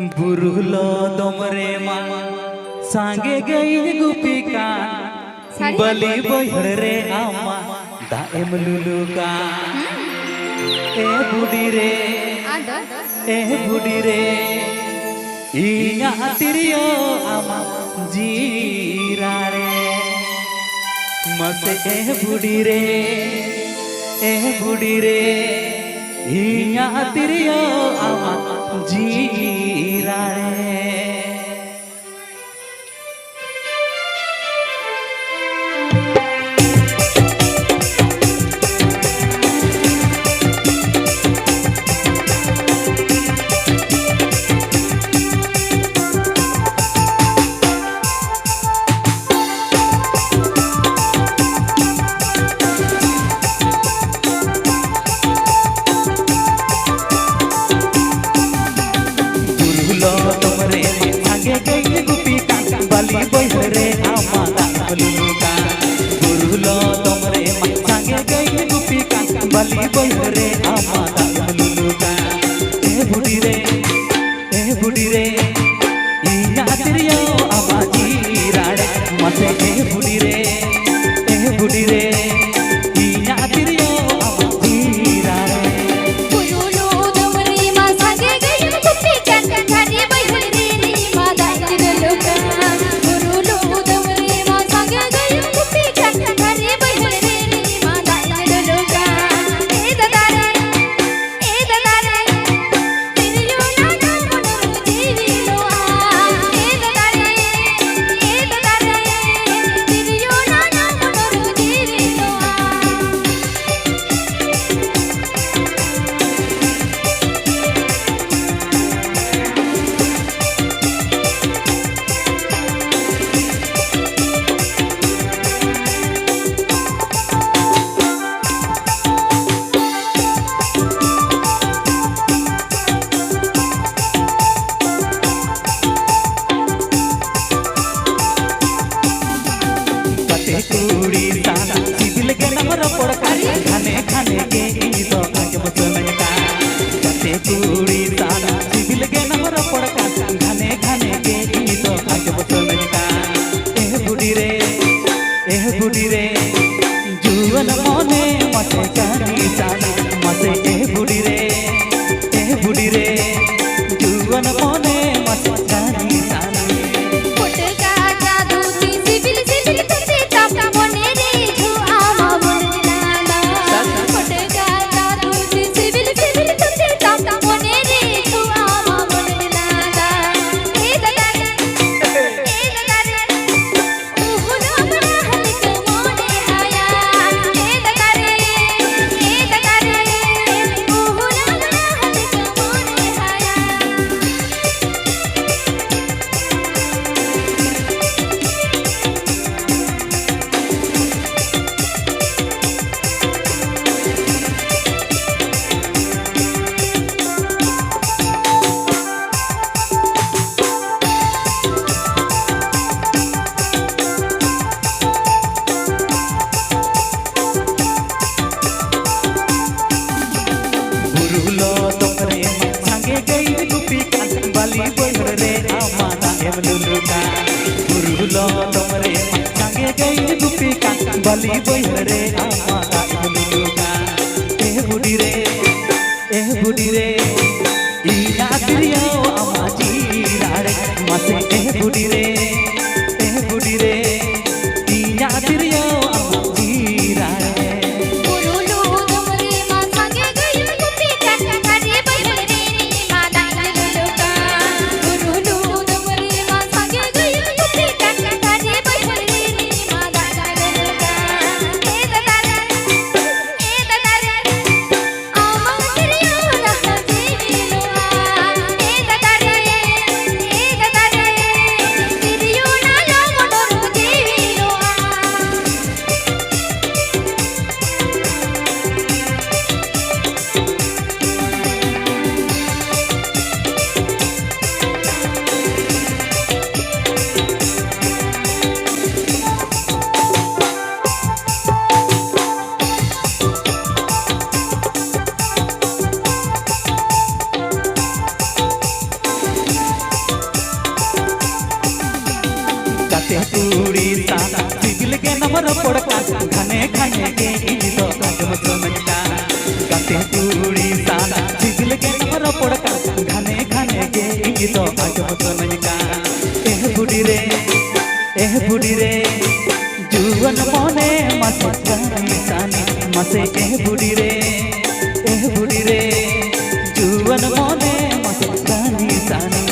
बुरुलो दोमरे मा सांगे गई गुपिका बली बहरे आमा दाएम लुलुका ए बुडी रे इया तिरियो आमा जीरा रे मसे ए बुडी रे इया तिरियो आमा जीरा रे बली बहरे आमा लुलुका बुरुलो तोमरे संगे गई गुपिका बली बहरे आमा लुलुका ए बुडी रे इया तिरियो आमा जीराड़े मसे ए बुडी रे इया तिरियो आमा जीराड़े बुरुलो तोमरे मा संगे गई गुपिका घरे बहरे मा लुलुका कुड़ी साना सिबिल के नंबर पड़का खाने के तो आगे बचने का कते कुड़ी साना सिबिल के नंबर पड़का खाने के तो आगे बचने का ए बुडी रे जुवन मने मते जानी साना मते ए बुडी रे जुवन मने मते जानी साना बुरुलो तोमरे संगे गई गुपिका बली बहरे आमा दाएम लुलुका बुरुलो तोमरे संगे गई गुपिका बली बहरे आमा दाएम लुलुका ए बुडी रे इया तिरियो आमा जीराड़े मसे ए बुडी रे इया तिरियो आमा जीराड़े ए के नमर पड़का घने घने के इन तो आगम सोनका गाते कुड़ी साना सिबिल के नमर पड़का घने घने के इन तो आगम सोनका एह बुढ़ी रे जुवन मोने मसे जानी सानी मसे एह बुढ़ी रे जुवन मोने मसे जानी सानी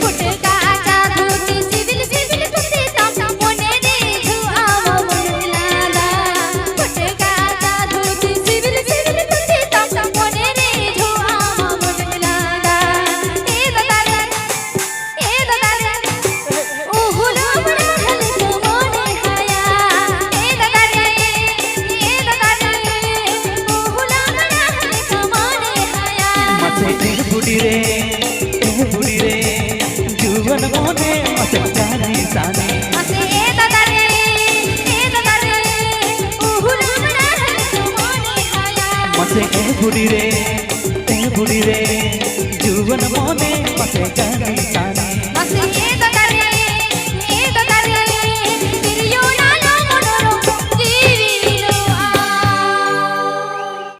पुटका जादूती सिविल सिविल कुत्ते ताम मोने रे जुआवा मुरलादा पुटका जादूती सिविल सिविल कुत्ते ताम मोने रे जुआवा मुरलादा ए दादा ओहुला बड़ा हल मोने हाया ए दादा ओहुला बड़ा हल मोने हाया मसे एह बुढ़ी रे जुवन मोने मसे जानी सानी मसे ए दादा रे ओहुला बड़ा हल मोने हाया मसे एह बुढ़ी रे जुवन मोने मसे जानी सानी